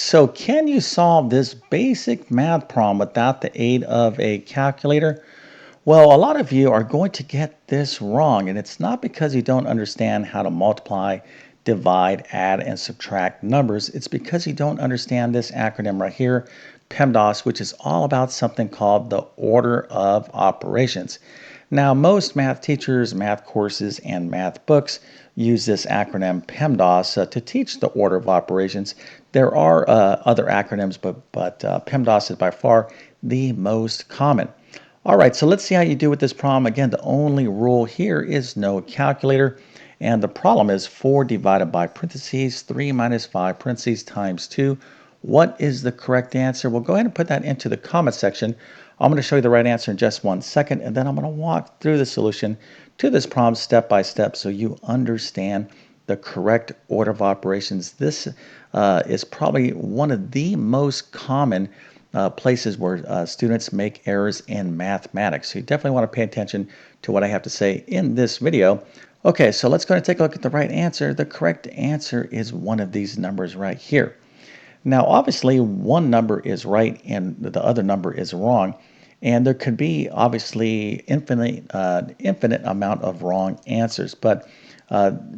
So can you solve this basic math problem without the aid of a calculator? Well, a lot of you are going to get this wrong, and it's not because you don't understand how to multiply, divide, add, and subtract numbers. It's because you don't understand this acronym right here, PEMDAS, which is all about something called the order of operations. Now, most math teachers, math courses, and math books use this acronym PEMDAS to teach the order of operations. There are other acronyms, but PEMDAS is by far the most common. All right, so let's see how you do with this problem. Again, the only rule here is no calculator. And the problem is 4 divided by parentheses, 3 minus 5 parentheses times 2. What is the correct answer? We'll go ahead and put that into the comment section. I'm going to show you the right answer in just 1 second, and then I'm going to walk through the solution to this problem step by step so you understand the correct order of operations. This is probably one of the most common places where students make errors in mathematics. So you definitely want to pay attention to what I have to say in this video. Okay, so let's go and take a look at the right answer. The correct answer is one of these numbers right here. Now, obviously, one number is right and the other number is wrong. And there could be obviously infinite amount of wrong answers, but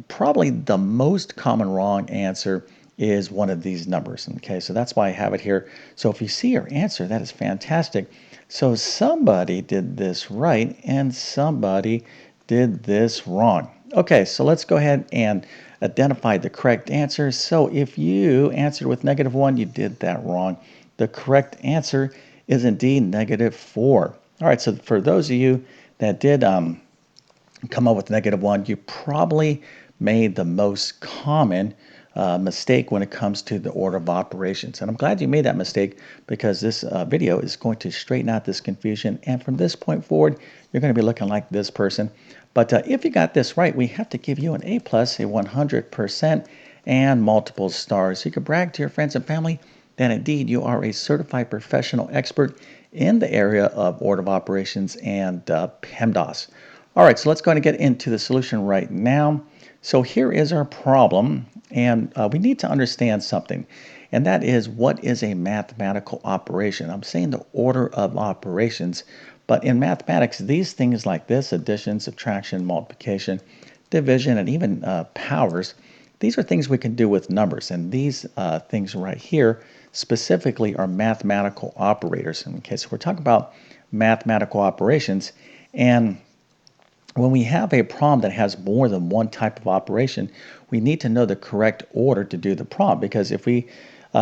probably the most common wrong answer is one of these numbers. Okay, so that's why I have it here. So if you see your answer, that is fantastic. So somebody did this right and somebody did this wrong. Okay, so let's go ahead and identify the correct answer. So if you answered with -1, you did that wrong. The correct answer is indeed -4. All right, so for those of you that did come up with -1, you probably made the most common mistake when it comes to the order of operations. And I'm glad you made that mistake because this video is going to straighten out this confusion. And from this point forward, you're going to be looking like this person. But if you got this right, we have to give you an A+, a 100%, and multiple stars. You can brag to your friends and family that indeed you are a certified professional expert in the area of order of operations and PEMDAS. All right, so let's go ahead and get into the solution right now. So here is our problem, and we need to understand something, and that is what is a mathematical operation. I'm saying the order of operations, but in mathematics, these things like this, addition, subtraction, multiplication, division, and even powers, these are things we can do with numbers, and these things right here specifically are mathematical operators. Okay, so we're talking about mathematical operations, and when we have a problem that has more than one type of operation, we need to know the correct order to do the problem. Because if we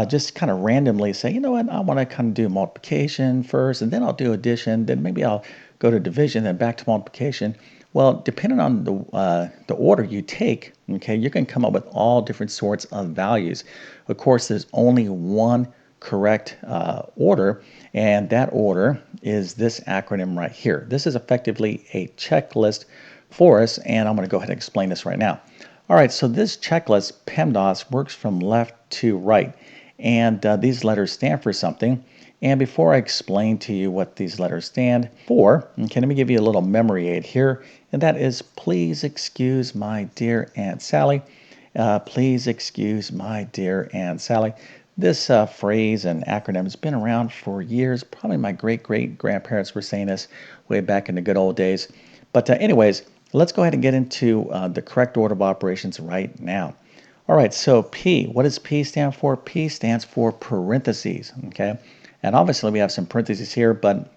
just kind of randomly say, you know what, I want to kind of do multiplication first, and then I'll do addition, then maybe I'll go to division, then back to multiplication. Well, depending on the order you take, okay, you can come up with all different sorts of values. Of course, there's only one correct order, and that order is this acronym right here. This is effectively a checklist for us, and I'm going to go ahead and explain this right now. All right, so this checklist, PEMDAS, works from left to right, and these letters stand for something. And before I explain to you what these letters stand for, okay, let me give you a little memory aid here, and that is please excuse my dear Aunt Sally. Please excuse my dear Aunt Sally. This phrase and acronym has been around for years. Probably my great-great-grandparents were saying this way back in the good old days. But anyways, let's go ahead and get into the correct order of operations right now. All right, so P, what does P stand for? P stands for parentheses, okay? And obviously we have some parentheses here, but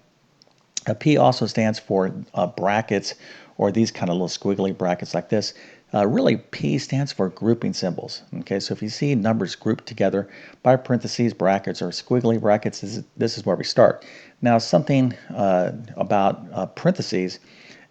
P also stands for brackets, or these kind of little squiggly brackets like this. Really, P stands for grouping symbols. Okay, so if you see numbers grouped together by parentheses, brackets, or squiggly brackets, this is where we start. Now, something about parentheses.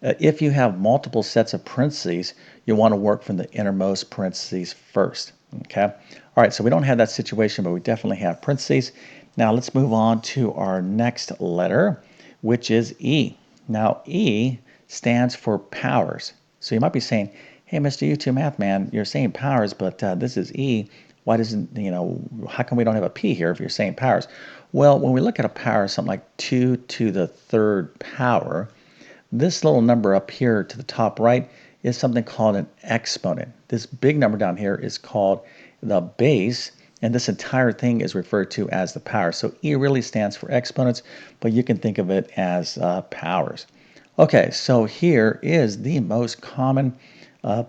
If you have multiple sets of parentheses, you want to work from the innermost parentheses first. Okay, all right, so we don't have that situation, but we definitely have parentheses. Now, let's move on to our next letter, which is E. Now, E stands for powers. So you might be saying, hey, Mr. YouTube Math Man, you're saying powers, but this is E. Why doesn't, how come we don't have a P here if you're saying powers? Well, when we look at a power, something like 2 to the third power, this little number up here to the top right is something called an exponent. This big number down here is called the base, And this entire thing is referred to as the power. So E really stands for exponents, but you can think of it as powers. Okay, so here is the most common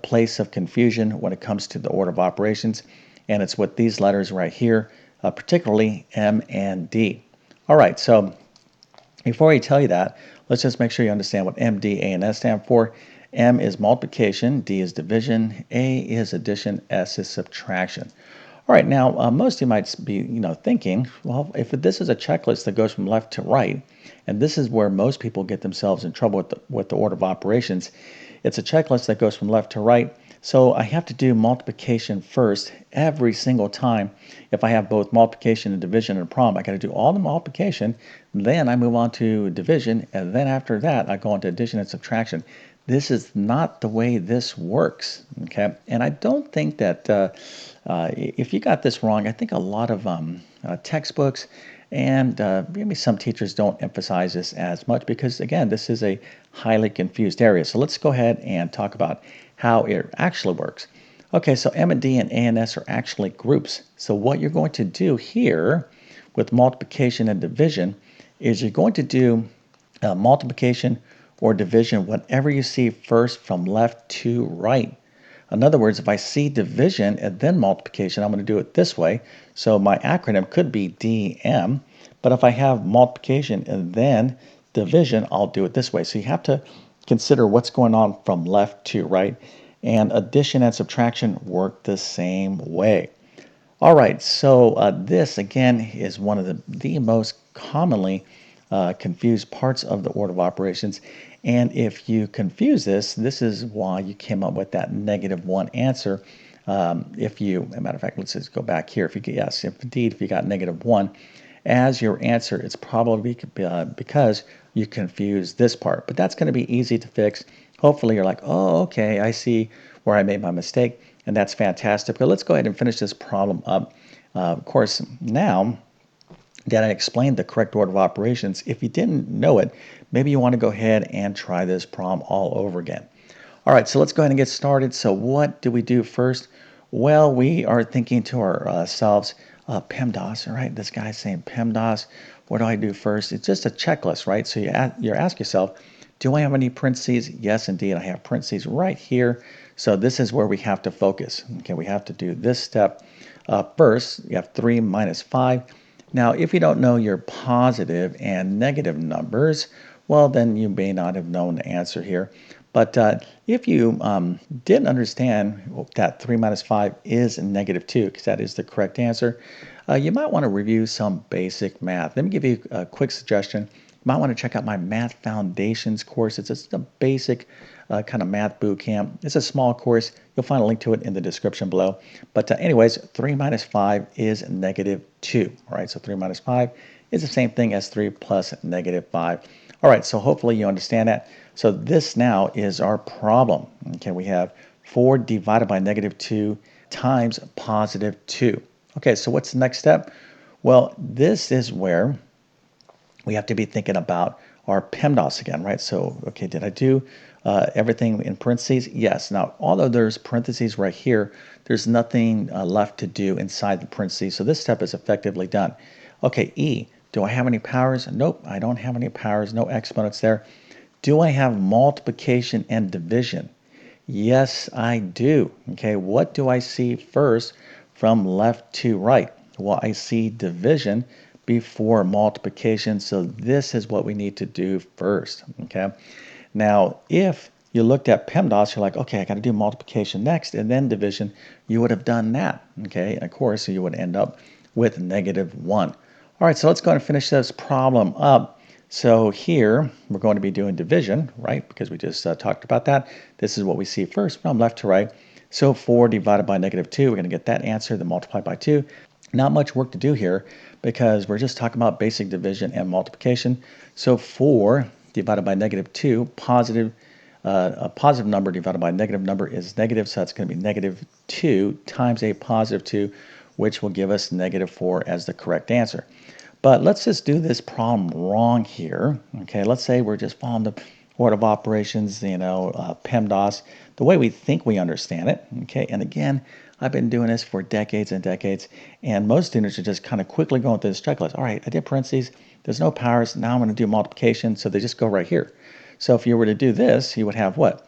place of confusion when it comes to the order of operations, and it's with these letters right here, particularly M and D. All right, so before I tell you that, let's just make sure you understand what M, D, A, and S stand for. M is multiplication, D is division, A is addition, S is subtraction. All right, now most of you might be, thinking, well, if this is a checklist that goes from left to right, and this is where most people get themselves in trouble with the order of operations, it's a checklist that goes from left to right. So I have to do multiplication first every single time. If I have both multiplication and division in a problem, I got to do all the multiplication, then I move on to division, and then after that, I go on to addition and subtraction. This is not the way this works, okay? And I don't think that if you got this wrong, I think a lot of textbooks and maybe some teachers don't emphasize this as much because, again, this is a highly confused area. So let's go ahead and talk about how it actually works. Okay, so M and D and A and S are actually groups. So what you're going to do here with multiplication and division is you're going to do multiplication or division whenever you see first from left to right. In other words, if I see division and then multiplication, I'm going to do it this way. So my acronym could be DM, but if I have multiplication and then division, I'll do it this way. So you have to consider what's going on from left to right, and addition and subtraction work the same way. All right, so this again is one of the most commonly confused parts of the order of operations. And if you confuse this, this is why you came up with that -1 answer. If you, as a matter of fact, let's just go back here. If you get, yes, if indeed, if you got -1 as your answer, it's probably because you confused this part. But that's going to be easy to fix. Hopefully you're like, oh, okay, I see where I made my mistake, and that's fantastic. But let's go ahead and finish this problem up. Of course, now that I explained the correct order of operations, if you didn't know it, maybe you want to go ahead and try this problem all over again. All right, so let's go ahead and get started. So what do we do first? Well, we are thinking to ourselves, PEMDAS, all right? This guy's saying PEMDAS. What do I do first? It's just a checklist, right? So you ask yourself, do I have any parentheses? Yes, indeed, I have parentheses right here. So this is where we have to focus. Okay, we have to do this step first. You have 3 minus 5. Now, if you don't know your positive and negative numbers, well, then you may not have known the answer here. But if you didn't understand that 3 minus 5 is -2, because that is the correct answer, you might want to review some basic math. Let me give you a quick suggestion. You might want to check out my Math Foundations course. It's just a basic kind of math boot camp. It's a small course. You'll find a link to it in the description below. But anyways, 3 minus 5 is -2. All right, so 3 minus 5 is the same thing as 3 plus -5. All right, so hopefully you understand that. So this now is our problem. Okay, we have 4 divided by -2 times +2. Okay, so what's the next step? Well, this is where we have to be thinking about our PEMDAS again, right? So, okay, did I do everything in parentheses? Yes. Now, although there's parentheses right here, there's nothing left to do inside the parentheses. So this step is effectively done. Okay, E, do I have any powers? Nope, I don't have any powers, no exponents there. Do I have multiplication and division? Yes, I do. Okay, what do I see first from left to right? Well, I see division before multiplication, so this is what we need to do first. Okay, now if you looked at PEMDAS, you're like, okay, I got to do multiplication next and then division. You would have done that. Okay, and of course, you would end up with -1. All right, so let's go ahead and finish this problem up. So here we're going to be doing division, right? Because we just talked about that. This is what we see first from left to right. So 4 divided by -2, we're going to get that answer, then multiply by 2. Not much work to do here because we're just talking about basic division and multiplication. So 4 divided by -2, a positive number divided by a negative number is negative, so that's going to be -2 times a +2, which will give us -4 as the correct answer. But let's just do this problem wrong here. Okay, let's say we're just following order of operations, PEMDAS, the way we think we understand it. Okay, and again, I've been doing this for decades and decades, and most students are just kind of quickly going through this checklist. All right, I did parentheses. There's no powers. Now I'm going to do multiplication, so they just go right here. So if you were to do this, you would have what?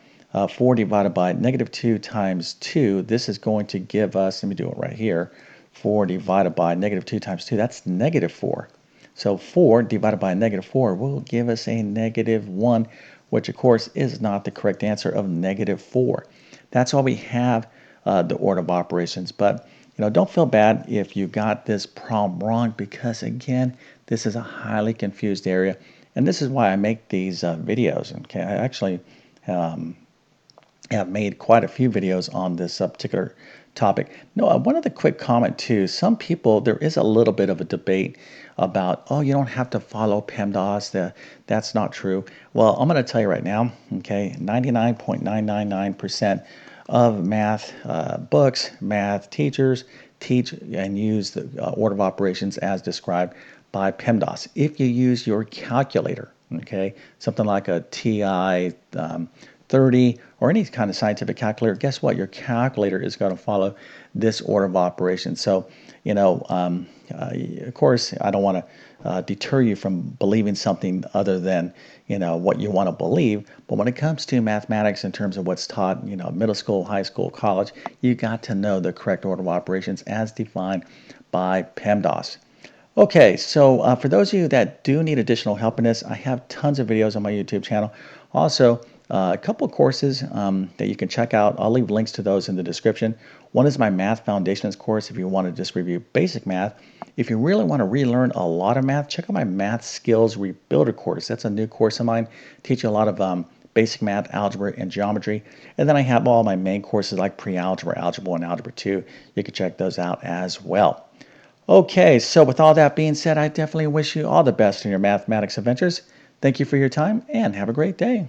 4 divided by negative 2 times 2. This is going to give us, let me do it right here, 4 divided by negative 2 times 2. That's negative 4. So 4 divided by negative 4 will give us a negative 1, which of course is not the correct answer of negative 4. That's why we have the order of operations. But don't feel bad if you got this problem wrong, because again, this is a highly confused area. And this is why I make these videos. Okay, I actually have made quite a few videos on this particular topic. No, one other quick comment too. Some people, there is a little bit of a debate about, oh, you don't have to follow PEMDAS. That's not true. Well, I'm going to tell you right now, okay, 99.999% of math books, math teachers teach and use the order of operations as described by PEMDAS. If you use your calculator, okay, something like a TI 30 or any kind of scientific calculator, guess what? Your calculator is going to follow this order of operations. So, of course, I don't want to deter you from believing something other than, what you want to believe. But when it comes to mathematics in terms of what's taught, middle school, high school, college, you got to know the correct order of operations as defined by PEMDAS. Okay, so for those of you that do need additional help in this, I have tons of videos on my YouTube channel. Also, a couple of courses that you can check out. I'll leave links to those in the description. One is my Math Foundations course if you want to just review basic math. If you really want to relearn a lot of math, check out my Math Skills Rebuilder course. That's a new course of mine. Teach you a lot of basic math, algebra, and geometry. And then I have all my main courses like Pre-Algebra, Algebra 1, Algebra 2. You can check those out as well. Okay, so with all that being said, I definitely wish you all the best in your mathematics adventures. Thank you for your time and have a great day.